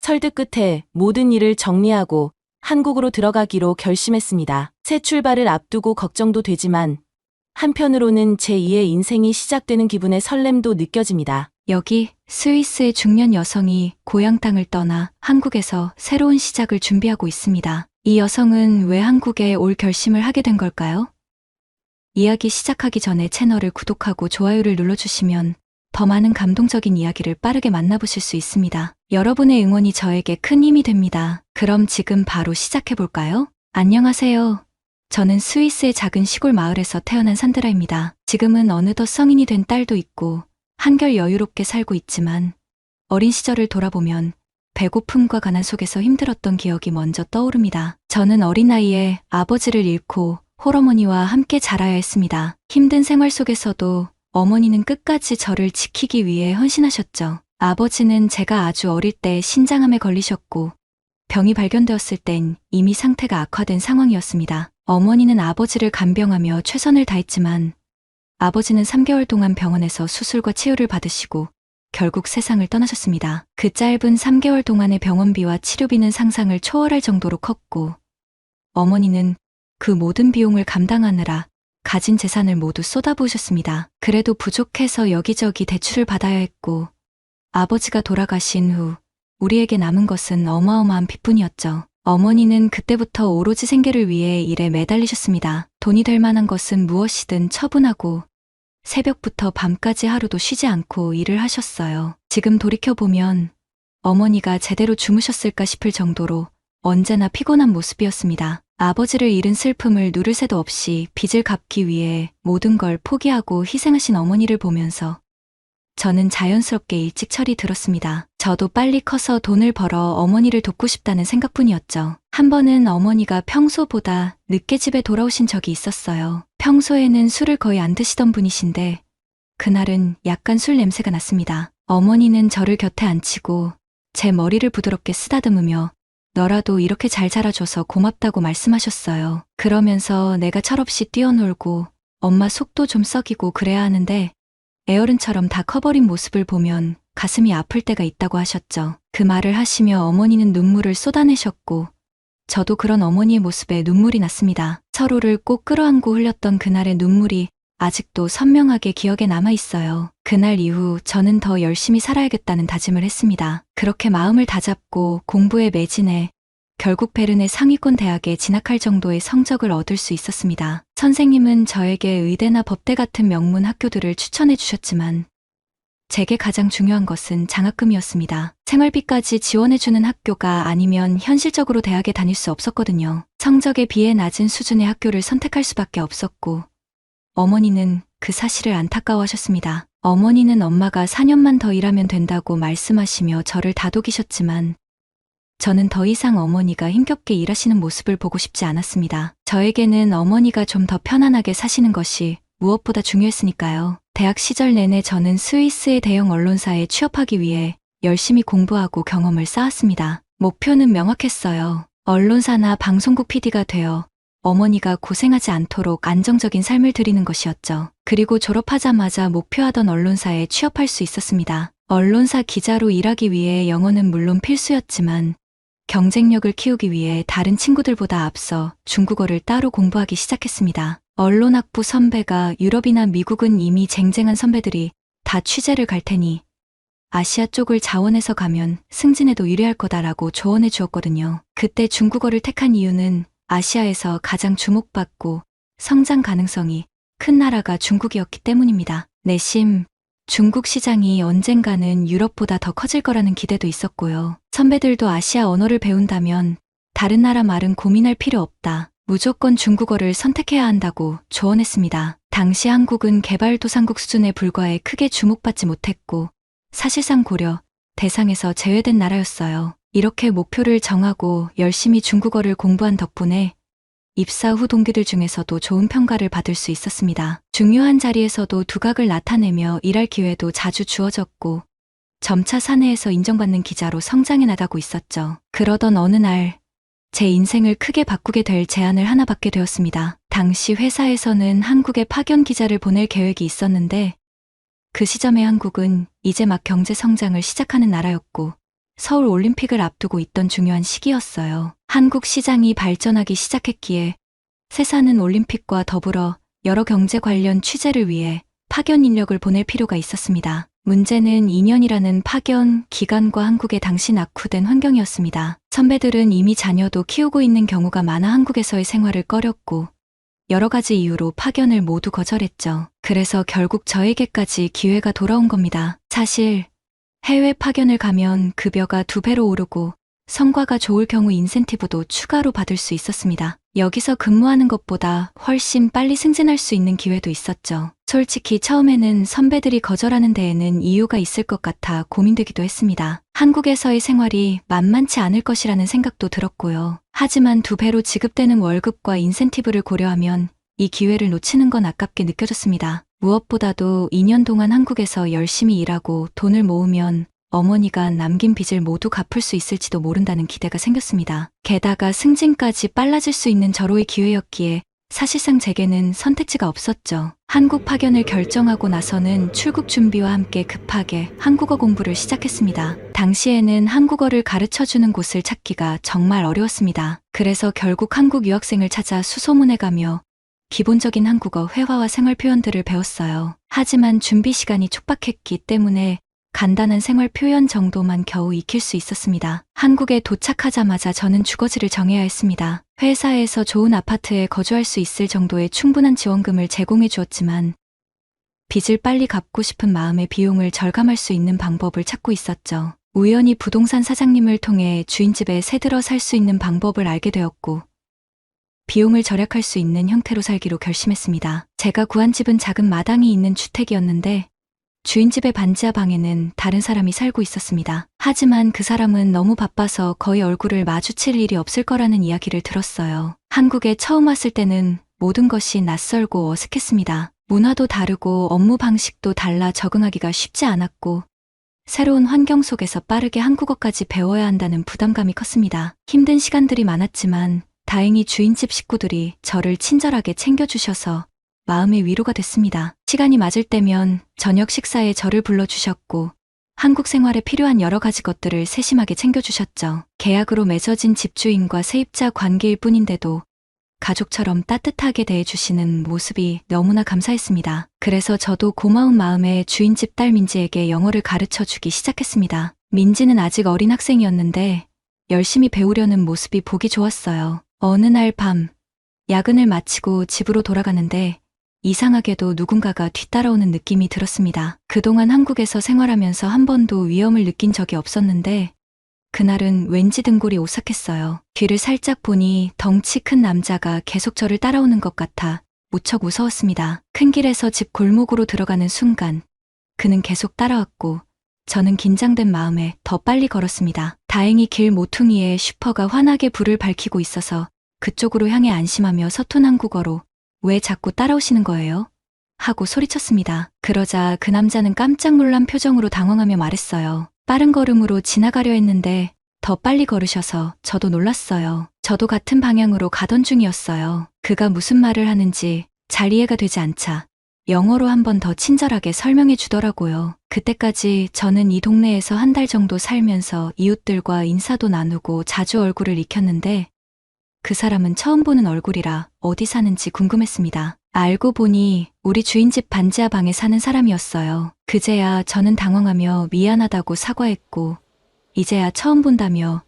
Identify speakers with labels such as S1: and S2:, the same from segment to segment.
S1: 설득 끝에 모든 일을 정리하고 한국으로 들어가기로 결심했습니다. 새 출발을 앞두고 걱정도 되지만 한편으로는 제2의 인생이 시작되는 기분의 설렘도 느껴집니다.
S2: 여기 스위스의 중년 여성이 고향 땅을 떠나 한국에서 새로운 시작을 준비하고 있습니다. 이 여성은 왜 한국에 올 결심을 하게 된 걸까요? 이야기 시작하기 전에 채널을 구독하고 좋아요를 눌러주시면 더 많은 감동적인 이야기를 빠르게 만나보실 수 있습니다. 여러분의 응원이 저에게 큰 힘이 됩니다. 그럼 지금 바로 시작해볼까요? 안녕하세요. 저는 스위스의 작은 시골 마을에서 태어난 산드라입니다. 지금은 어느덧 성인이 된 딸도 있고 한결 여유롭게 살고 있지만 어린 시절을 돌아보면 배고픔과 가난 속에서 힘들었던 기억이 먼저 떠오릅니다. 저는 어린 나이에 아버지를 잃고 홀어머니와 함께 자라야 했습니다. 힘든 생활 속에서도 어머니는 끝까지 저를 지키기 위해 헌신하셨죠. 아버지는 제가 아주 어릴 때 신장암에 걸리셨고 병이 발견되었을 땐 이미 상태가 악화된 상황이었습니다. 어머니는 아버지를 간병하며 최선을 다했지만 아버지는 3개월 동안 병원에서 수술과 치료를 받으시고 결국 세상을 떠나셨습니다. 그 짧은 3개월 동안의 병원비와 치료비는 상상을 초월할 정도로 컸고 어머니는 그 모든 비용을 감당하느라 가진 재산을 모두 쏟아부으셨습니다. 그래도 부족해서 여기저기 대출을 받아야 했고 아버지가 돌아가신 후 우리에게 남은 것은 어마어마한 빚뿐이었죠. 어머니는 그때부터 오로지 생계를 위해 일에 매달리셨습니다. 돈이 될 만한 것은 무엇이든 처분하고 새벽부터 밤까지 하루도 쉬지 않고 일을 하셨어요. 지금 돌이켜보면 어머니가 제대로 주무셨을까 싶을 정도로 언제나 피곤한 모습이었습니다. 아버지를 잃은 슬픔을 누를 새도 없이 빚을 갚기 위해 모든 걸 포기하고 희생하신 어머니를 보면서 저는 자연스럽게 일찍 철이 들었습니다. 저도 빨리 커서 돈을 벌어 어머니를 돕고 싶다는 생각뿐이었죠. 한 번은 어머니가 평소보다 늦게 집에 돌아오신 적이 있었어요. 평소에는 술을 거의 안 드시던 분이신데 그날은 약간 술 냄새가 났습니다. 어머니는 저를 곁에 앉히고 제 머리를 부드럽게 쓰다듬으며 너라도 이렇게 잘 자라줘서 고맙다고 말씀하셨어요. 그러면서 내가 철없이 뛰어놀고 엄마 속도 좀 썩이고 그래야 하는데 애어른처럼 다 커버린 모습을 보면 가슴이 아플 때가 있다고 하셨죠. 그 말을 하시며 어머니는 눈물을 쏟아내셨고 저도 그런 어머니의 모습에 눈물이 났습니다. 서로를 꼭 끌어안고 흘렸던 그날의 눈물이 아직도 선명하게 기억에 남아 있어요. 그날 이후 저는 더 열심히 살아야겠다는 다짐을 했습니다. 그렇게 마음을 다잡고 공부에 매진해 결국 베른의 상위권 대학에 진학할 정도의 성적을 얻을 수 있었습니다. 선생님은 저에게 의대나 법대 같은 명문 학교들을 추천해 주셨지만 제게 가장 중요한 것은 장학금이었습니다. 생활비까지 지원해주는 학교가 아니면 현실적으로 대학에 다닐 수 없었거든요. 성적에 비해 낮은 수준의 학교를 선택할 수밖에 없었고 어머니는 그 사실을 안타까워하셨습니다. 어머니는 엄마가 4년만 더 일하면 된다고 말씀하시며 저를 다독이셨지만 저는 더 이상 어머니가 힘겹게 일하시는 모습을 보고 싶지 않았습니다. 저에게는 어머니가 좀 더 편안하게 사시는 것이 무엇보다 중요했으니까요. 대학 시절 내내 저는 스위스의 대형 언론사에 취업하기 위해 열심히 공부하고 경험을 쌓았습니다. 목표는 명확했어요. 언론사나 방송국 PD가 되어 어머니가 고생하지 않도록 안정적인 삶을 드리는 것이었죠. 그리고 졸업하자마자 목표하던 언론사에 취업할 수 있었습니다. 언론사 기자로 일하기 위해 영어는 물론 필수였지만 경쟁력을 키우기 위해 다른 친구들보다 앞서 중국어를 따로 공부하기 시작했습니다. 언론학부 선배가 유럽이나 미국은 이미 쟁쟁한 선배들이 다 취재를 갈 테니 아시아 쪽을 자원해서 가면 승진에도 유리할 거다라고 조언해 주었거든요. 그때 중국어를 택한 이유는 아시아에서 가장 주목받고 성장 가능성이 큰 나라가 중국이었기 때문입니다. 내심 중국 시장이 언젠가는 유럽보다 더 커질 거라는 기대도 있었고요. 선배들도 아시아 언어를 배운다면 다른 나라 말은 고민할 필요 없다. 무조건 중국어를 선택해야 한다고 조언했습니다. 당시 한국은 개발도상국 수준에 불과해 크게 주목받지 못했고 사실상 고려 대상에서 제외된 나라였어요. 이렇게 목표를 정하고 열심히 중국어를 공부한 덕분에 입사 후 동기들 중에서도 좋은 평가를 받을 수 있었습니다. 중요한 자리에서도 두각을 나타내며 일할 기회도 자주 주어졌고 점차 사내에서 인정받는 기자로 성장해 나가고 있었죠. 그러던 어느 날 제 인생을 크게 바꾸게 될 제안을 하나 받게 되었습니다. 당시 회사에서는 한국에 파견 기자를 보낼 계획이 있었는데 그 시점의 한국은 이제 막 경제 성장을 시작하는 나라였고 서울 올림픽을 앞두고 있던 중요한 시기였어요. 한국 시장이 발전하기 시작했기에 세사는 올림픽과 더불어 여러 경제 관련 취재를 위해 파견 인력을 보낼 필요가 있었습니다. 문제는 2년이라는 파견 기간과 한국의 당시 낙후된 환경이었습니다. 선배들은 이미 자녀도 키우고 있는 경우가 많아 한국에서의 생활을 꺼렸고 여러 가지 이유로 파견을 모두 거절했죠. 그래서 결국 저에게까지 기회가 돌아온 겁니다. 사실 해외 파견을 가면 급여가 2배로 오르고 성과가 좋을 경우 인센티브도 추가로 받을 수 있었습니다. 여기서 근무하는 것보다 훨씬 빨리 승진할 수 있는 기회도 있었죠. 솔직히 처음에는 선배들이 거절하는 데에는 이유가 있을 것 같아 고민되기도 했습니다. 한국에서의 생활이 만만치 않을 것이라는 생각도 들었고요. 하지만 2배로 지급되는 월급과 인센티브를 고려하면 이 기회를 놓치는 건 아깝게 느껴졌습니다. 무엇보다도 2년 동안 한국에서 열심히 일하고 돈을 모으면 어머니가 남긴 빚을 모두 갚을 수 있을지도 모른다는 기대가 생겼습니다. 게다가 승진까지 빨라질 수 있는 절호의 기회였기에 사실상 제게는 선택지가 없었죠. 한국 파견을 결정하고 나서는 출국 준비와 함께 급하게 한국어 공부를 시작했습니다. 당시에는 한국어를 가르쳐주는 곳을 찾기가 정말 어려웠습니다. 그래서 결국 한국 유학생을 찾아 수소문해 가며 기본적인 한국어 회화와 생활 표현들을 배웠어요. 하지만 준비 시간이 촉박했기 때문에 간단한 생활 표현 정도만 겨우 익힐 수 있었습니다. 한국에 도착하자마자 저는 주거지를 정해야 했습니다. 회사에서 좋은 아파트에 거주할 수 있을 정도의 충분한 지원금을 제공해 주었지만 빚을 빨리 갚고 싶은 마음에 비용을 절감할 수 있는 방법을 찾고 있었죠. 우연히 부동산 사장님을 통해 주인집에 새들어 살 수 있는 방법을 알게 되었고 비용을 절약할 수 있는 형태로 살기로 결심했습니다. 제가 구한 집은 작은 마당이 있는 주택이었는데 주인집의 반지하 방에는 다른 사람이 살고 있었습니다. 하지만 그 사람은 너무 바빠서 거의 얼굴을 마주칠 일이 없을 거라는 이야기를 들었어요. 한국에 처음 왔을 때는 모든 것이 낯설고 어색했습니다. 문화도 다르고 업무 방식도 달라 적응하기가 쉽지 않았고 새로운 환경 속에서 빠르게 한국어까지 배워야 한다는 부담감이 컸습니다. 힘든 시간들이 많았지만 다행히 주인집 식구들이 저를 친절하게 챙겨주셔서 마음의 위로가 됐습니다. 시간이 맞을 때면 저녁 식사에 저를 불러주셨고 한국 생활에 필요한 여러 가지 것들을 세심하게 챙겨주셨죠. 계약으로 맺어진 집주인과 세입자 관계일 뿐인데도 가족처럼 따뜻하게 대해주시는 모습이 너무나 감사했습니다. 그래서 저도 고마운 마음에 주인집 딸 민지에게 영어를 가르쳐주기 시작했습니다. 민지는 아직 어린 학생이었는데 열심히 배우려는 모습이 보기 좋았어요. 어느 날 밤 야근을 마치고 집으로 돌아가는데 이상하게도 누군가가 뒤따라오는 느낌이 들었습니다. 그동안 한국에서 생활하면서 한 번도 위험을 느낀 적이 없었는데 그날은 왠지 등골이 오싹했어요. 뒤를 살짝 보니 덩치 큰 남자가 계속 저를 따라오는 것 같아 무척 무서웠습니다. 큰 길에서 집 골목으로 들어가는 순간 그는 계속 따라왔고 저는 긴장된 마음에 더 빨리 걸었습니다. 다행히 길 모퉁이에 슈퍼가 환하게 불을 밝히고 있어서 그쪽으로 향해 안심하며 서툰 한국어로 왜 자꾸 따라오시는 거예요? 하고 소리쳤습니다. 그러자 그 남자는 깜짝 놀란 표정으로 당황하며 말했어요. 빠른 걸음으로 지나가려 했는데 더 빨리 걸으셔서 저도 놀랐어요. 저도 같은 방향으로 가던 중이었어요. 그가 무슨 말을 하는지 잘 이해가 되지 않자 영어로 한 번 더 친절하게 설명해 주더라고요. 그때까지 저는 이 동네에서 한 달 정도 살면서 이웃들과 인사도 나누고 자주 얼굴을 익혔는데 그 사람은 처음 보는 얼굴이라 어디 사는지 궁금했습니다. 알고 보니 우리 주인집 반지하 방에 사는 사람이었어요. 그제야 저는 당황하며 미안하다고 사과했고 이제야 처음 본다며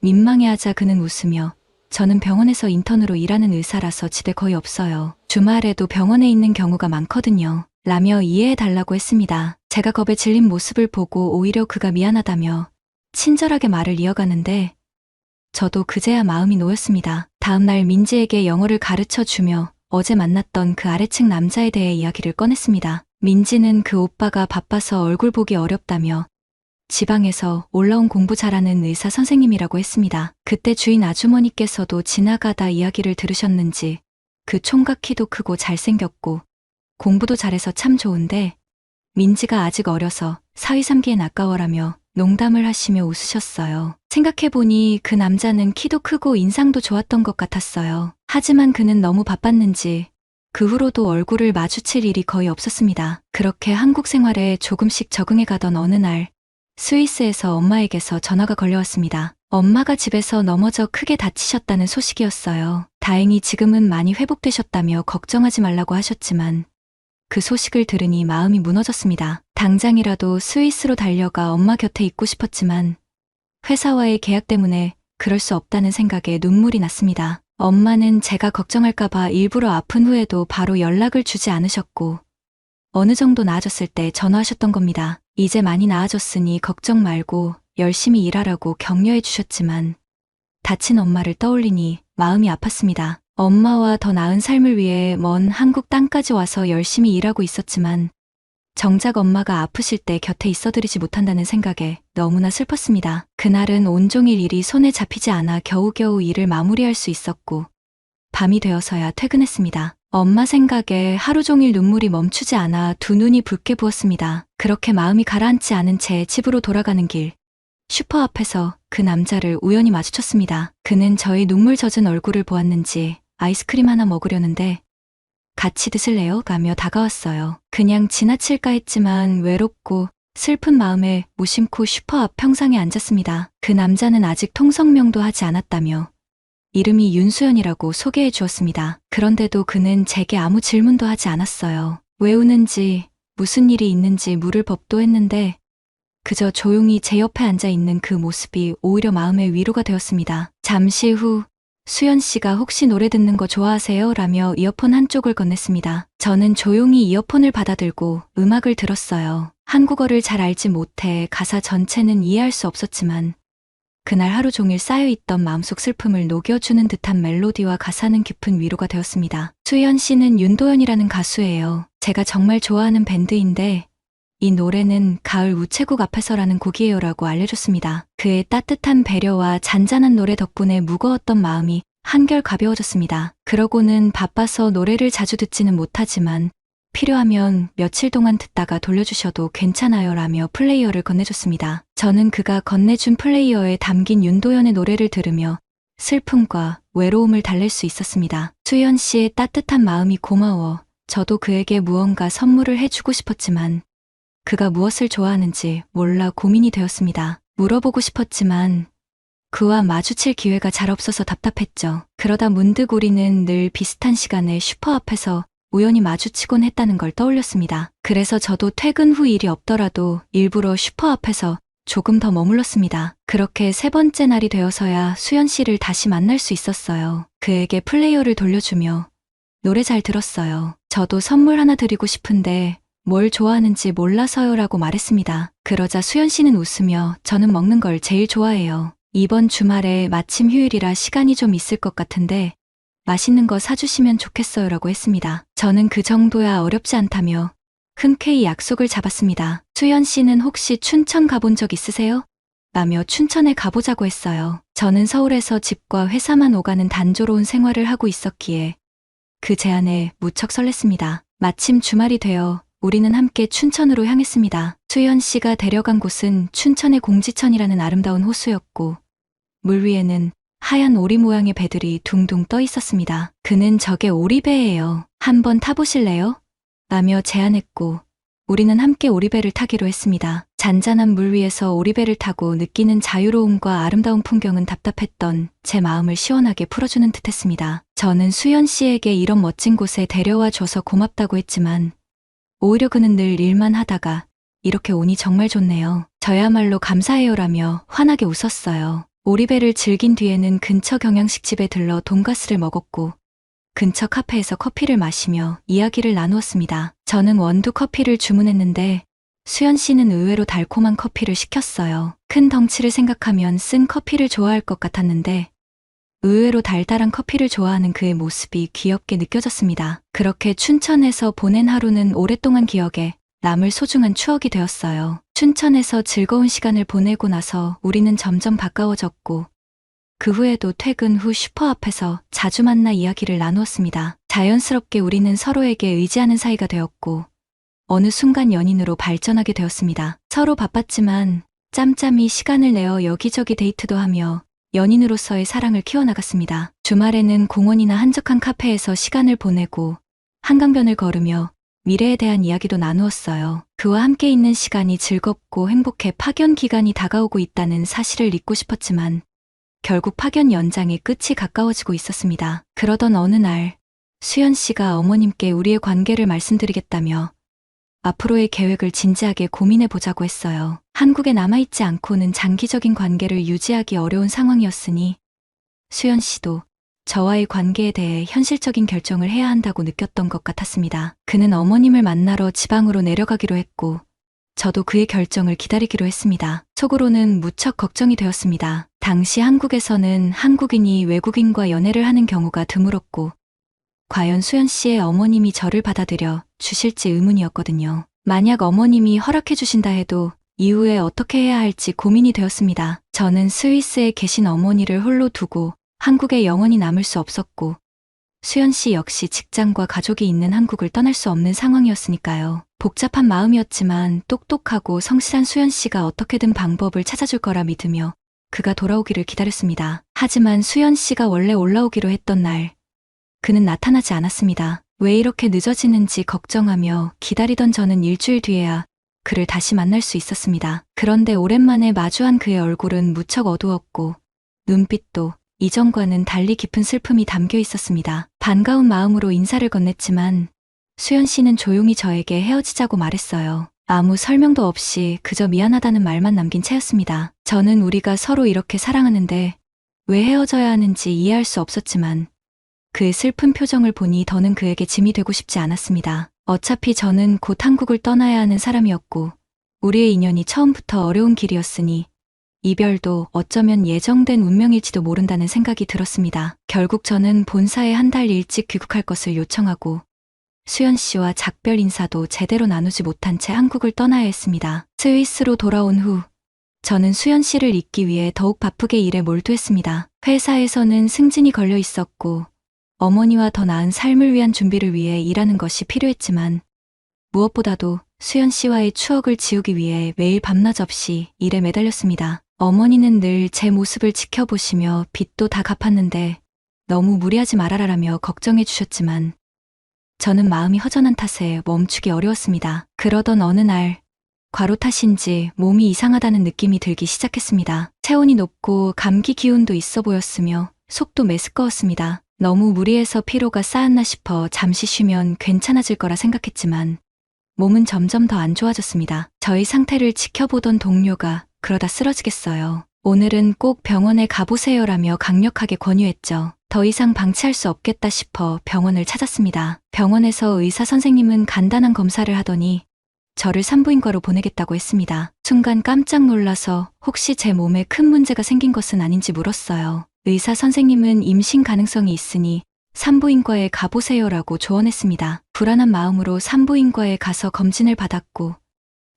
S2: 민망해하자 그는 웃으며 저는 병원에서 인턴으로 일하는 의사라서 집에 거의 없어요. 주말에도 병원에 있는 경우가 많거든요. 라며 이해해달라고 했습니다. 제가 겁에 질린 모습을 보고 오히려 그가 미안하다며 친절하게 말을 이어가는데 저도 그제야 마음이 놓였습니다. 다음날 민지에게 영어를 가르쳐주며 어제 만났던 그 아래층 남자에 대해 이야기를 꺼냈습니다. 민지는 그 오빠가 바빠서 얼굴 보기 어렵다며 지방에서 올라온 공부 잘하는 의사 선생님이라고 했습니다. 그때 주인 아주머니께서도 지나가다 이야기를 들으셨는지 그 총각 키도 크고 잘생겼고 공부도 잘해서 참 좋은데 민지가 아직 어려서 사위 삼기엔 아까워라며 농담을 하시며 웃으셨어요. 생각해보니 그 남자는 키도 크고 인상도 좋았던 것 같았어요. 하지만 그는 너무 바빴는지 그 후로도 얼굴을 마주칠 일이 거의 없었습니다. 그렇게 한국 생활에 조금씩 적응해가던 어느 날 스위스에서 엄마에게서 전화가 걸려왔습니다. 엄마가 집에서 넘어져 크게 다치셨다는 소식이었어요. 다행히 지금은 많이 회복되셨다며 걱정하지 말라고 하셨지만 그 소식을 들으니 마음이 무너졌습니다. 당장이라도 스위스로 달려가 엄마 곁에 있고 싶었지만 회사와의 계약 때문에 그럴 수 없다는 생각에 눈물이 났습니다. 엄마는 제가 걱정할까봐 일부러 아픈 후에도 바로 연락을 주지 않으셨고 어느 정도 나아졌을 때 전화하셨던 겁니다. 이제 많이 나아졌으니 걱정 말고 열심히 일하라고 격려해 주셨지만 다친 엄마를 떠올리니 마음이 아팠습니다. 엄마와 더 나은 삶을 위해 먼 한국 땅까지 와서 열심히 일하고 있었지만 정작 엄마가 아프실 때 곁에 있어드리지 못한다는 생각에 너무나 슬펐습니다. 그날은 온종일 일이 손에 잡히지 않아 겨우겨우 일을 마무리할 수 있었고 밤이 되어서야 퇴근했습니다. 엄마 생각에 하루 종일 눈물이 멈추지 않아 두 눈이 붉게 부었습니다. 그렇게 마음이 가라앉지 않은 채 집으로 돌아가는 길, 슈퍼 앞에서 그 남자를 우연히 마주쳤습니다. 그는 저의 눈물 젖은 얼굴을 보았는지 아이스크림 하나 먹으려는데 같이 드실래요? 라며 다가왔어요. 그냥 지나칠까 했지만 외롭고 슬픈 마음에 무심코 슈퍼 앞 평상에 앉았습니다. 그 남자는 아직 통성명도 하지 않았다며 이름이 윤수연이라고 소개해 주었습니다. 그런데도 그는 제게 아무 질문도 하지 않았어요. 왜 우는지 무슨 일이 있는지 물을 법도 했는데 그저 조용히 제 옆에 앉아 있는 그 모습이 오히려 마음의 위로가 되었습니다. 잠시 후 수연 씨가 혹시 노래 듣는 거 좋아하세요? 라며 이어폰 한쪽을 건넸습니다. 저는 조용히 이어폰을 받아들고 음악을 들었어요. 한국어를 잘 알지 못해 가사 전체는 이해할 수 없었지만 그날 하루 종일 쌓여있던 마음속 슬픔을 녹여주는 듯한 멜로디와 가사는 깊은 위로가 되었습니다. 수연 씨는 윤도현이라는 가수예요. 제가 정말 좋아하는 밴드인데 이 노래는 가을 우체국 앞에서라는 곡이에요라고 알려줬습니다. 그의 따뜻한 배려와 잔잔한 노래 덕분에 무거웠던 마음이 한결 가벼워졌습니다. 그러고는 바빠서 노래를 자주 듣지는 못하지만 필요하면 며칠 동안 듣다가 돌려주셔도 괜찮아요 라며 플레이어를 건네줬습니다. 저는 그가 건네준 플레이어에 담긴 윤도현의 노래를 들으며 슬픔과 외로움을 달랠 수 있었습니다. 수연 씨의 따뜻한 마음이 고마워 저도 그에게 무언가 선물을 해주고 싶었지만 그가 무엇을 좋아하는지 몰라 고민이 되었습니다. 물어보고 싶었지만 그와 마주칠 기회가 잘 없어서 답답했죠. 그러다 문득 우리는 늘 비슷한 시간에 슈퍼 앞에서 우연히 마주치곤 했다는 걸 떠올렸습니다. 그래서 저도 퇴근 후 일이 없더라도 일부러 슈퍼 앞에서 조금 더 머물렀습니다. 그렇게 세 번째 날이 되어서야 수연 씨를 다시 만날 수 있었어요. 그에게 플레이어를 돌려주며 노래 잘 들었어요. 저도 선물 하나 드리고 싶은데 뭘 좋아하는지 몰라서요 라고 말했습니다. 그러자 수연 씨는 웃으며 저는 먹는 걸 제일 좋아해요. 이번 주말에 마침 휴일이라 시간이 좀 있을 것 같은데 맛있는 거 사주시면 좋겠어요 라고 했습니다. 저는 그 정도야 어렵지 않다며 흔쾌히 약속을 잡았습니다. 수연 씨는 혹시 춘천 가본 적 있으세요? 라며 춘천에 가보자고 했어요. 저는 서울에서 집과 회사만 오가는 단조로운 생활을 하고 있었기에 그 제안에 무척 설렜습니다. 마침 주말이 되어 우리는 함께 춘천으로 향했습니다. 수연 씨가 데려간 곳은 춘천의 공지천이라는 아름다운 호수였고 물 위에는 하얀 오리 모양의 배들이 둥둥 떠 있었습니다. 그는 저게 오리배예요. 한번 타보실래요? 라며 제안했고 우리는 함께 오리배를 타기로 했습니다. 잔잔한 물 위에서 오리배를 타고 느끼는 자유로움과 아름다운 풍경은 답답했던 제 마음을 시원하게 풀어주는 듯했습니다. 저는 수연 씨에게 이런 멋진 곳에 데려와 줘서 고맙다고 했지만 오히려 그는 늘 일만 하다가 이렇게 오니 정말 좋네요. 저야말로 감사해요라며 환하게 웃었어요. 오리배를 즐긴 뒤에는 근처 경양식집에 들러 돈가스를 먹었고 근처 카페에서 커피를 마시며 이야기를 나누었습니다. 저는 원두 커피를 주문했는데 수연 씨는 의외로 달콤한 커피를 시켰어요. 큰 덩치를 생각하면 쓴 커피를 좋아할 것 같았는데 의외로 달달한 커피를 좋아하는 그의 모습이 귀엽게 느껴졌습니다. 그렇게 춘천에서 보낸 하루는 오랫동안 기억에 남을 소중한 추억이 되었어요. 춘천에서 즐거운 시간을 보내고 나서 우리는 점점 가까워졌고 그 후에도 퇴근 후 슈퍼 앞에서 자주 만나 이야기를 나누었습니다. 자연스럽게 우리는 서로에게 의지하는 사이가 되었고 어느 순간 연인으로 발전하게 되었습니다. 서로 바빴지만 짬짬이 시간을 내어 여기저기 데이트도 하며 연인으로서의 사랑을 키워나갔습니다. 주말에는 공원이나 한적한 카페에서 시간을 보내고 한강변을 걸으며 미래에 대한 이야기도 나누었어요. 그와 함께 있는 시간이 즐겁고 행복해 파견 기간이 다가오고 있다는 사실을 잊고 싶었지만 결국 파견 연장의 끝이 가까워지고 있었습니다. 그러던 어느 날 수연 씨가 어머님께 우리의 관계를 말씀드리겠다며 앞으로의 계획을 진지하게 고민해 보자고 했어요. 한국에 남아있지 않고는 장기적인 관계를 유지하기 어려운 상황이었으니 수연 씨도 저와의 관계에 대해 현실적인 결정을 해야 한다고 느꼈던 것 같았습니다. 그는 어머님을 만나러 지방으로 내려가기로 했고 저도 그의 결정을 기다리기로 했습니다. 속으로는 무척 걱정이 되었습니다. 당시 한국에서는 한국인이 외국인과 연애를 하는 경우가 드물었고 과연 수연 씨의 어머님이 저를 받아들여 주실지 의문이었거든요. 만약 어머님이 허락해 주신다 해도 이후에 어떻게 해야 할지 고민이 되었습니다. 저는 스위스에 계신 어머니를 홀로 두고 한국에 영원히 남을 수 없었고 수연 씨 역시 직장과 가족이 있는 한국을 떠날 수 없는 상황이었으니까요. 복잡한 마음이었지만 똑똑하고 성실한 수연 씨가 어떻게든 방법을 찾아줄 거라 믿으며 그가 돌아오기를 기다렸습니다. 하지만 수연 씨가 원래 올라오기로 했던 날 그는 나타나지 않았습니다. 왜 이렇게 늦어지는지 걱정하며 기다리던 저는 일주일 뒤에야 그를 다시 만날 수 있었습니다. 그런데 오랜만에 마주한 그의 얼굴은 무척 어두웠고 눈빛도 이전과는 달리 깊은 슬픔이 담겨 있었습니다. 반가운 마음으로 인사를 건넸지만 수연 씨는 조용히 저에게 헤어지자고 말했어요. 아무 설명도 없이 그저 미안하다는 말만 남긴 채였습니다. 저는 우리가 서로 이렇게 사랑하는데 왜 헤어져야 하는지 이해할 수 없었지만 그의 슬픈 표정을 보니 더는 그에게 짐이 되고 싶지 않았습니다. 어차피 저는 곧 한국을 떠나야 하는 사람이었고 우리의 인연이 처음부터 어려운 길이었으니 이별도 어쩌면 예정된 운명일지도 모른다는 생각이 들었습니다. 결국 저는 본사에 한 달 일찍 귀국할 것을 요청하고 수연 씨와 작별 인사도 제대로 나누지 못한 채 한국을 떠나야 했습니다. 스위스로 돌아온 후 저는 수연 씨를 잊기 위해 더욱 바쁘게 일에 몰두했습니다. 회사에서는 승진이 걸려 있었고 어머니와 더 나은 삶을 위한 준비를 위해 일하는 것이 필요했지만 무엇보다도 수연 씨와의 추억을 지우기 위해 매일 밤낮 없이 일에 매달렸습니다. 어머니는 늘 제 모습을 지켜보시며 빚도 다 갚았는데 너무 무리하지 말아라라며 걱정해 주셨지만 저는 마음이 허전한 탓에 멈추기 어려웠습니다. 그러던 어느 날 과로 탓인지 몸이 이상하다는 느낌이 들기 시작했습니다. 체온이 높고 감기 기운도 있어 보였으며 속도 메스꺼웠습니다. 너무 무리해서 피로가 쌓였나 싶어 잠시 쉬면 괜찮아질 거라 생각했지만 몸은 점점 더 안 좋아졌습니다. 저희 상태를 지켜보던 동료가 그러다 쓰러지겠어요. 오늘은 꼭 병원에 가보세요라며 강력하게 권유했죠. 더 이상 방치할 수 없겠다 싶어 병원을 찾았습니다. 병원에서 의사 선생님은 간단한 검사를 하더니 저를 산부인과로 보내겠다고 했습니다. 순간 깜짝 놀라서 혹시 제 몸에 큰 문제가 생긴 것은 아닌지 물었어요. 의사 선생님은 임신 가능성이 있으니 산부인과에 가보세요라고 조언했습니다. 불안한 마음으로 산부인과에 가서 검진을 받았고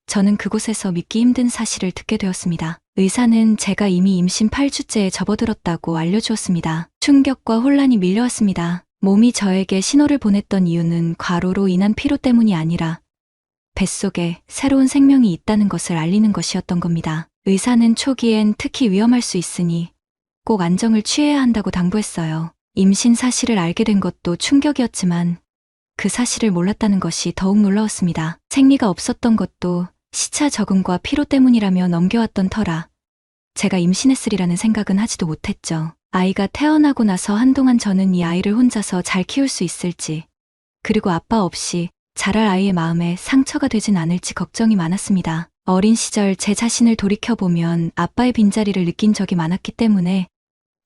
S2: 저는 그곳에서 믿기 힘든 사실을 듣게 되었습니다. 의사는 제가 이미 임신 8주째에 접어들었다고 알려주었습니다. 충격과 혼란이 밀려왔습니다. 몸이 저에게 신호를 보냈던 이유는 과로로 인한 피로 때문이 아니라 뱃속에 새로운 생명이 있다는 것을 알리는 것이었던 겁니다. 의사는 초기엔 특히 위험할 수 있으니 꼭 안정을 취해야 한다고 당부했어요. 임신 사실을 알게 된 것도 충격이었지만 그 사실을 몰랐다는 것이 더욱 놀라웠습니다. 생리가 없었던 것도 시차 적응과 피로 때문이라며 넘겨왔던 터라 제가 임신했으리라는 생각은 하지도 못했죠. 아이가 태어나고 나서 한동안 저는 이 아이를 혼자서 잘 키울 수 있을지 그리고 아빠 없이 자랄 아이의 마음에 상처가 되진 않을지 걱정이 많았습니다. 어린 시절 제 자신을 돌이켜보면 아빠의 빈자리를 느낀 적이 많았기 때문에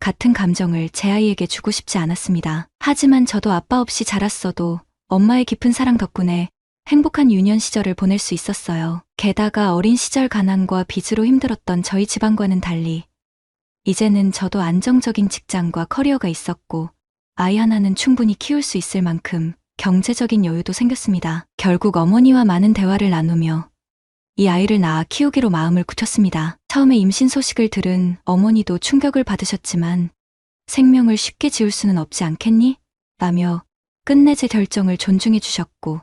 S2: 같은 감정을 제 아이에게 주고 싶지 않았습니다. 하지만 저도 아빠 없이 자랐어도 엄마의 깊은 사랑 덕분에 행복한 유년 시절을 보낼 수 있었어요. 게다가 어린 시절 가난과 빚으로 힘들었던 저희 집안과는 달리 이제는 저도 안정적인 직장과 커리어가 있었고 아이 하나는 충분히 키울 수 있을 만큼 경제적인 여유도 생겼습니다. 결국 어머니와 많은 대화를 나누며 이 아이를 낳아 키우기로 마음을 굳혔습니다. 처음에 임신 소식을 들은 어머니도 충격을 받으셨지만 생명을 쉽게 지울 수는 없지 않겠니? 라며 끝내 제 결정을 존중해 주셨고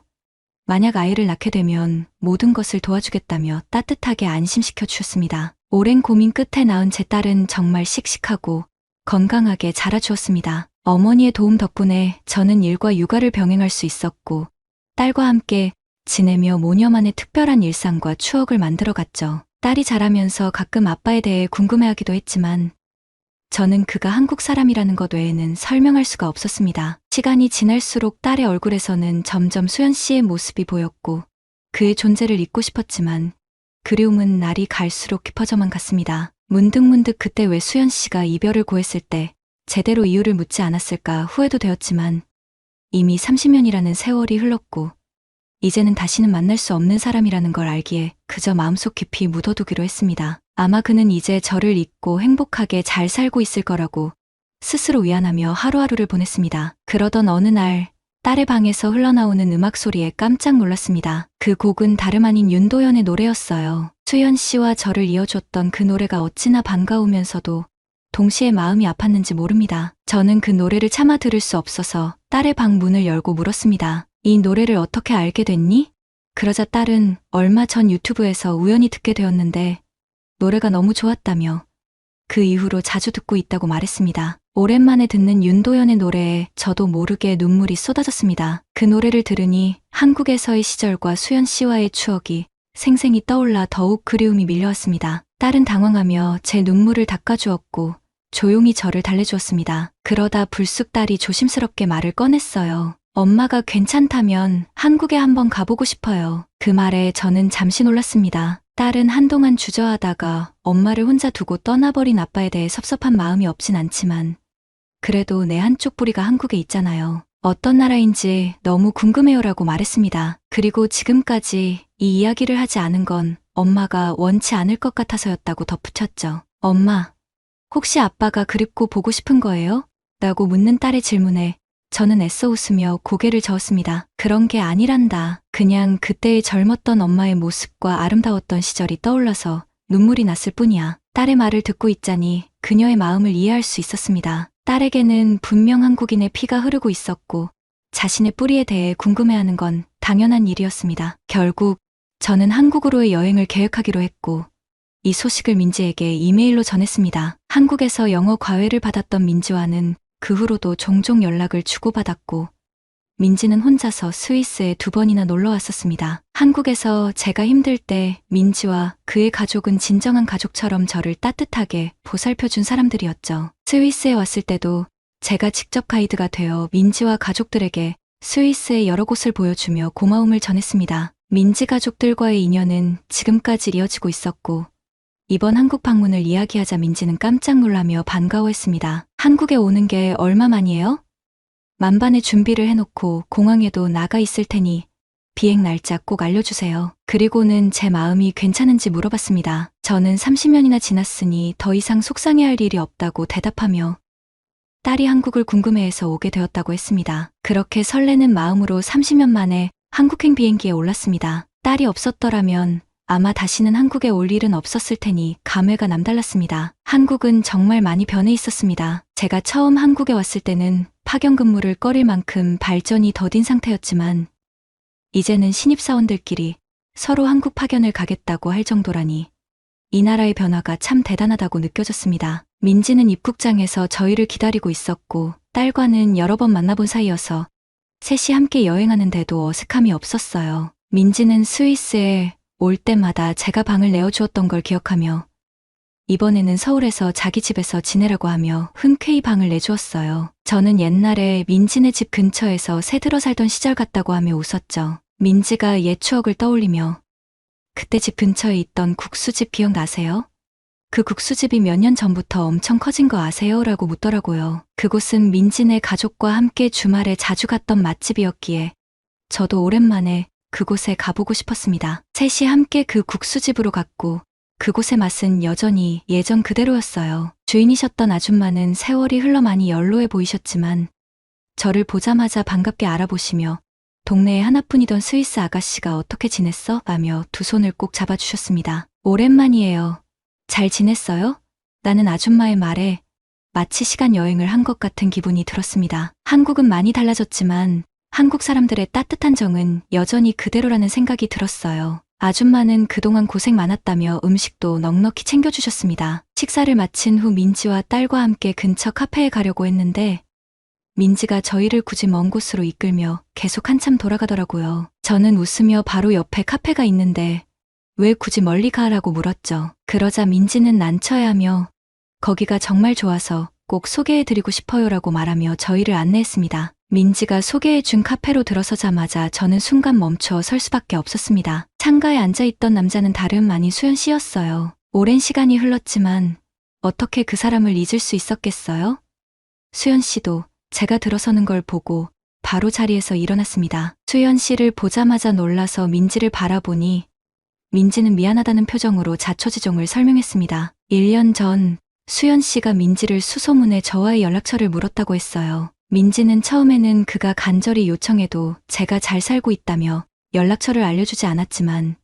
S2: 만약 아이를 낳게 되면 모든 것을 도와주겠다며 따뜻하게 안심시켜 주셨습니다. 오랜 고민 끝에 낳은 제 딸은 정말 씩씩하고 건강하게 자라주었습니다. 어머니의 도움 덕분에 저는 일과 육아를 병행할 수 있었고 딸과 함께 지내며 모녀만의 특별한 일상과 추억을 만들어갔죠. 딸이 자라면서 가끔 아빠에 대해 궁금해하기도 했지만 저는 그가 한국 사람이라는 것 외에는 설명할 수가 없었습니다. 시간이 지날수록 딸의 얼굴에서는 점점 수연 씨의 모습이 보였고 그의 존재를 잊고 싶었지만 그리움은 날이 갈수록 깊어져만 갔습니다. 문득문득 그때 왜 수연 씨가 이별을 고했을 때 제대로 이유를 묻지 않았을까 후회도 되었지만 이미 30년이라는 세월이 흘렀고 이제는 다시는 만날 수 없는 사람이라는 걸 알기에 그저 마음속 깊이 묻어두기로 했습니다. 아마 그는 이제 저를 잊고 행복하게 잘 살고 있을 거라고 스스로 위안하며 하루하루를 보냈습니다. 그러던 어느 날 딸의 방에서 흘러나오는 음악 소리에 깜짝 놀랐습니다. 그 곡은 다름 아닌 윤도현의 노래였어요. 수연 씨와 저를 이어줬던 그 노래가 어찌나 반가우면서도 동시에 마음이 아팠는지 모릅니다. 저는 그 노래를 차마 들을 수 없어서 딸의 방 문을 열고 물었습니다. 이 노래를 어떻게 알게 됐니? 그러자 딸은 얼마 전 유튜브에서 우연히 듣게 되었는데 노래가 너무 좋았다며 그 이후로 자주 듣고 있다고 말했습니다. 오랜만에 듣는 윤도현의 노래에 저도 모르게 눈물이 쏟아졌습니다. 그 노래를 들으니 한국에서의 시절과 수연 씨와의 추억이 생생히 떠올라 더욱 그리움이 밀려왔습니다. 딸은 당황하며 제 눈물을 닦아주었고 조용히 저를 달래주었습니다. 그러다 불쑥 딸이 조심스럽게 말을 꺼냈어요. 엄마가 괜찮다면 한국에 한번 가보고 싶어요. 그 말에 저는 잠시 놀랐습니다. 딸은 한동안 주저하다가 엄마를 혼자 두고 떠나버린 아빠에 대해 섭섭한 마음이 없진 않지만 그래도 내 한쪽 뿌리가 한국에 있잖아요. 어떤 나라인지 너무 궁금해요라고 말했습니다. 그리고 지금까지 이 이야기를 하지 않은 건 엄마가 원치 않을 것 같아서였다고 덧붙였죠. 엄마, 혹시 아빠가 그립고 보고 싶은 거예요? 라고 묻는 딸의 질문에 저는 애써 웃으며 고개를 저었습니다. 그런 게 아니란다. 그냥 그때의 젊었던 엄마의 모습과 아름다웠던 시절이 떠올라서 눈물이 났을 뿐이야. 딸의 말을 듣고 있자니 그녀의 마음을 이해할 수 있었습니다. 딸에게는 분명 한국인의 피가 흐르고 있었고 자신의 뿌리에 대해 궁금해하는 건 당연한 일이었습니다. 결국 저는 한국으로의 여행을 계획하기로 했고 이 소식을 민지에게 이메일로 전했습니다. 한국에서 영어 과외를 받았던 민지와는 그 후로도 종종 연락을 주고받았고 민지는 혼자서 스위스에 2번이나 놀러 왔었습니다. 한국에서 제가 힘들 때 민지와 그의 가족은 진정한 가족처럼 저를 따뜻하게 보살펴준 사람들이었죠. 스위스에 왔을 때도 제가 직접 가이드가 되어 민지와 가족들에게 스위스의 여러 곳을 보여주며 고마움을 전했습니다. 민지 가족들과의 인연은 지금까지 이어지고 있었고 이번 한국 방문을 이야기하자 민지는 깜짝 놀라며 반가워했습니다. 한국에 오는 게 얼마만이에요? 만반의 준비를 해놓고 공항에도 나가 있을 테니 비행 날짜 꼭 알려주세요. 그리고는 제 마음이 괜찮은지 물어봤습니다. 저는 30년이나 지났으니 더 이상 속상해할 일이 없다고 대답하며 딸이 한국을 궁금해해서 오게 되었다고 했습니다. 그렇게 설레는 마음으로 30년 만에 한국행 비행기에 올랐습니다. 딸이 없었더라면 아마 다시는 한국에 올 일은 없었을 테니 감회가 남달랐습니다. 한국은 정말 많이 변해 있었습니다. 제가 처음 한국에 왔을 때는 파견 근무를 꺼릴 만큼 발전이 더딘 상태였지만 이제는 신입사원들끼리 서로 한국 파견을 가겠다고 할 정도라니 이 나라의 변화가 참 대단하다고 느껴졌습니다. 민지는 입국장에서 저희를 기다리고 있었고 딸과는 여러 번 만나본 사이여서 셋이 함께 여행하는데도 어색함이 없었어요. 민지는 스위스에 올 때마다 제가 방을 내어주었던 걸 기억하며 이번에는 서울에서 자기 집에서 지내라고 하며 흔쾌히 방을 내주었어요. 저는 옛날에 민지네 집 근처에서 새들어 살던 시절 같다고 하며 웃었죠. 민지가 옛 추억을 떠올리며 그때 집 근처에 있던 국수집 기억나세요? 그 국수집이 몇 년 전부터 엄청 커진 거 아세요? 라고 묻더라고요. 그곳은 민지네 가족과 함께 주말에 자주 갔던 맛집이었기에 저도 오랜만에 그곳에 가보고 싶었습니다. 셋이 함께 그 국수집으로 갔고 그곳의 맛은 여전히 예전 그대로였어요. 주인이셨던 아줌마는 세월이 흘러 많이 연로해 보이셨지만 저를 보자마자 반갑게 알아보시며 동네에 하나뿐이던 스위스 아가씨가 어떻게 지냈어? 라며 두 손을 꼭 잡아주셨습니다. 오랜만이에요. 잘 지냈어요? 라는 아줌마의 말에 마치 시간 여행을 한 것 같은 기분이 들었습니다. 한국은 많이 달라졌지만 한국 사람들의 따뜻한 정은 여전히 그대로라는 생각이 들었어요. 아줌마는 그동안 고생 많았다며 음식도 넉넉히 챙겨주셨습니다. 식사를 마친 후 민지와 딸과 함께 근처 카페에 가려고 했는데 민지가 저희를 굳이 먼 곳으로 이끌며 계속 한참 돌아가더라고요. 저는 웃으며 바로 옆에 카페가 있는데 왜 굳이 멀리 가라고 물었죠. 그러자 민지는 난처해하며 거기가 정말 좋아서 꼭 소개해드리고 싶어요라고 말하며 저희를 안내했습니다. 민지가 소개해준 카페로 들어서자마자 저는 순간 멈춰 설 수밖에 없었습니다. 창가에 앉아있던 남자는 다름 아닌 수연 씨였어요. 오랜 시간이 흘렀지만 어떻게 그 사람을 잊을 수 있었겠어요? 수연 씨도 제가 들어서는 걸 보고 바로 자리에서 일어났습니다. 수연 씨를 보자마자 놀라서 민지를 바라보니 민지는 미안하다는 표정으로 자초지종을 설명했습니다. 1년 전 수연 씨가 민지를 수소문해 저와의 연락처를 물었다고 했어요. 민지는 처음에는 그가 간절히 요청해도 제가 잘 살고 있다며 연락처를 알려주지 않았지만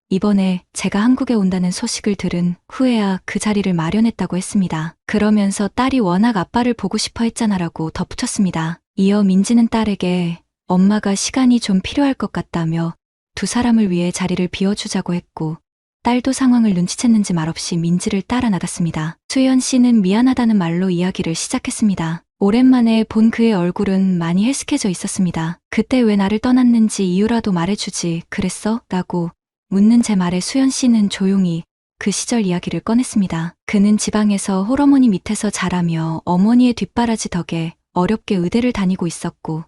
S2: 이번에 제가 한국에 온다는 소식을 들은 후에야 그 자리를 마련했다고 했습니다. 그러면서 딸이 워낙 아빠를 보고 싶어 했잖아라고 덧붙였습니다. 이어 민지는 딸에게 엄마가 시간이 좀 필요할 것 같다며 두 사람을 위해 자리를 비워주자고 했고 딸도 상황을 눈치챘는지 말없이 민지를 따라 나갔습니다. 수연 씨는 미안하다는 말로 이야기를 시작했습니다. 오랜만에 본 그의 얼굴은 많이 헬스케져 있었습니다. 그때 왜 나를 떠났는지 이유라도 말해주지 그랬어? 라고 묻는 제 말에 수연 씨는 조용히 그 시절 이야기를 꺼냈습니다. 그는 지방에서 홀어머니 밑에서 자라며 어머니의 뒷바라지 덕에 어렵게 의대를 다니고 있었고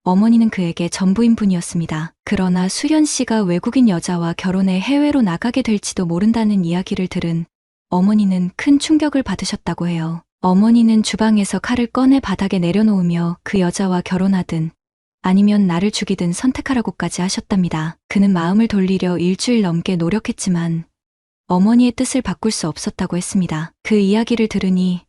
S2: 어머니는 그에게 전부인 분이었습니다. 그러나 수연 씨가 외국인 여자와 결혼해 해외로 나가게 될지도 모른다는 이야기를 들은 어머니는 큰 충격을 받으셨다고 해요. 어머니는 주방에서 칼을 꺼내 바닥에 내려놓으며 그 여자와 결혼하든 아니면 나를 죽이든 선택하라고까지 하셨답니다. 그는 마음을 돌리려 일주일 넘게 노력했지만 어머니의 뜻을 바꿀 수 없었다고 했습니다. 그 이야기를 들으니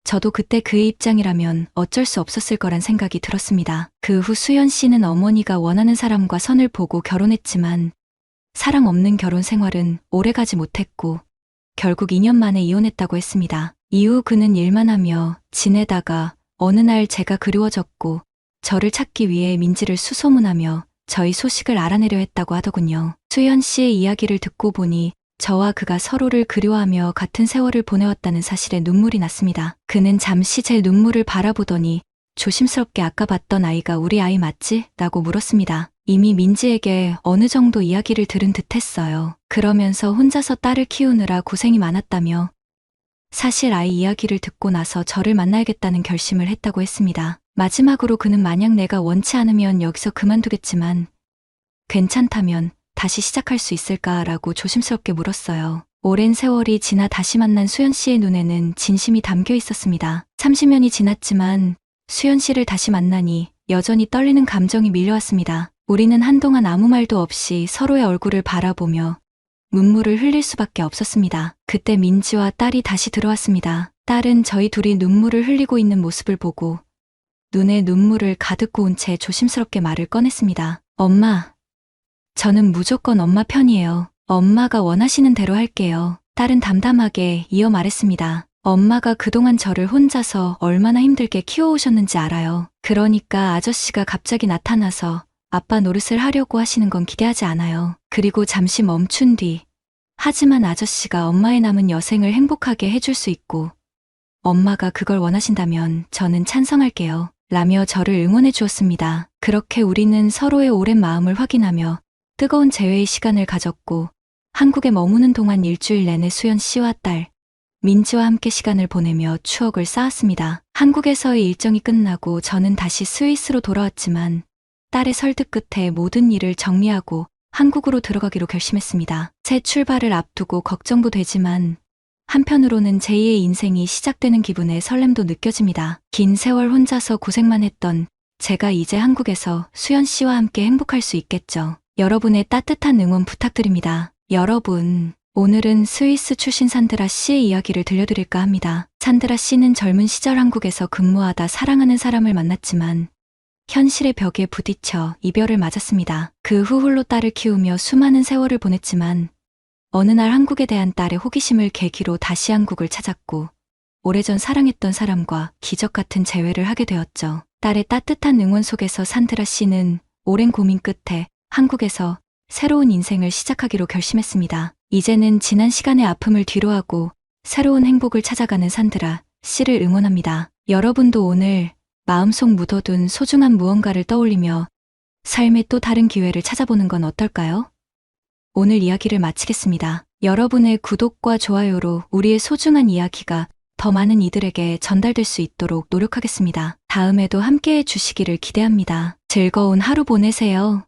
S2: 저도 그때 그의 입장이라면 어쩔 수 없었을 거란 생각이 들었습니다. 그 후 수연 씨는 어머니가 원하는 사람과 선을 보고 결혼했지만 사랑 없는 결혼 생활은 오래가지 못했고 결국 2년 만에 이혼했다고 했습니다. 이후 그는 일만 하며 지내다가 어느 날 제가 그리워졌고 저를 찾기 위해 민지를 수소문하며 저희 소식을 알아내려 했다고 하더군요. 수연 씨의 이야기를 듣고 보니 저와 그가 서로를 그리워하며 같은 세월을 보내왔다는 사실에 눈물이 났습니다. 그는 잠시 제 눈물을 바라보더니 조심스럽게 아까 봤던 아이가 우리 아이 맞지? 라고 물었습니다. 이미 민지에게 어느 정도 이야기를 들은 듯 했어요. 그러면서 혼자서 딸을 키우느라 고생이 많았다며 사실 아이 이야기를 듣고 나서 저를 만나야겠다는 결심을 했다고 했습니다. 마지막으로 그는 만약 내가 원치 않으면 여기서 그만두겠지만 괜찮다면 다시 시작할 수 있을까라고 조심스럽게 물었어요. 오랜 세월이 지나 다시 만난 수연 씨의 눈에는 진심이 담겨 있었습니다. 30년이 지났지만 수연 씨를 다시 만나니 여전히 떨리는 감정이 밀려왔습니다. 우리는 한동안 아무 말도 없이 서로의 얼굴을 바라보며 눈물을 흘릴 수밖에 없었습니다. 그때 민지와 딸이 다시 들어왔습니다. 딸은 저희 둘이 눈물을 흘리고 있는 모습을 보고 눈에 눈물을 가득 고은 채 조심스럽게 말을 꺼냈습니다. 엄마, 저는 무조건 엄마 편이에요. 엄마가 원하시는 대로 할게요. 딸은 담담하게 이어 말했습니다. 엄마가 그동안 저를 혼자서 얼마나 힘들게 키워오셨는지 알아요. 그러니까 아저씨가 갑자기 나타나서 아빠 노릇을 하려고 하시는 건 기대하지 않아요. 그리고 잠시 멈춘 뒤 하지만 아저씨가 엄마의 남은 여생을 행복하게 해줄 수 있고 엄마가 그걸 원하신다면 저는 찬성할게요. 라며 저를 응원해 주었습니다. 그렇게 우리는 서로의 오랜 마음을 확인하며 뜨거운 재회의 시간을 가졌고 한국에 머무는 동안 일주일 내내 수연 씨와 딸 민지와 함께 시간을 보내며 추억을 쌓았습니다. 한국에서의 일정이 끝나고 저는 다시 스위스로 돌아왔지만 딸의 설득 끝에 모든 일을 정리하고 한국으로 들어가기로 결심했습니다. 새 출발을 앞두고 걱정도 되지만 한편으로는 제2의 인생이 시작되는 기분에 설렘도 느껴집니다. 긴 세월 혼자서 고생만 했던 제가 이제 한국에서 수연 씨와 함께 행복할 수 있겠죠. 여러분의 따뜻한 응원 부탁드립니다. 여러분, 오늘은 스위스 출신 산드라 씨의 이야기를 들려드릴까 합니다. 산드라 씨는 젊은 시절 한국에서 근무하다 사랑하는 사람을 만났지만 현실의 벽에 부딪혀 이별을 맞았습니다. 그 후 홀로 딸을 키우며 수많은 세월을 보냈지만 어느 날 한국에 대한 딸의 호기심을 계기로 다시 한국을 찾았고 오래전 사랑했던 사람과 기적 같은 재회를 하게 되었죠. 딸의 따뜻한 응원 속에서 산드라 씨는 오랜 고민 끝에 한국에서 새로운 인생을 시작하기로 결심했습니다. 이제는 지난 시간의 아픔을 뒤로하고 새로운 행복을 찾아가는 산드라 씨를 응원합니다. 여러분도 오늘 마음속 묻어둔 소중한 무언가를 떠올리며 삶의 또 다른 기회를 찾아보는 건 어떨까요? 오늘 이야기를 마치겠습니다. 여러분의 구독과 좋아요로 우리의 소중한 이야기가 더 많은 이들에게 전달될 수 있도록 노력하겠습니다. 다음에도 함께해 주시기를 기대합니다. 즐거운 하루 보내세요.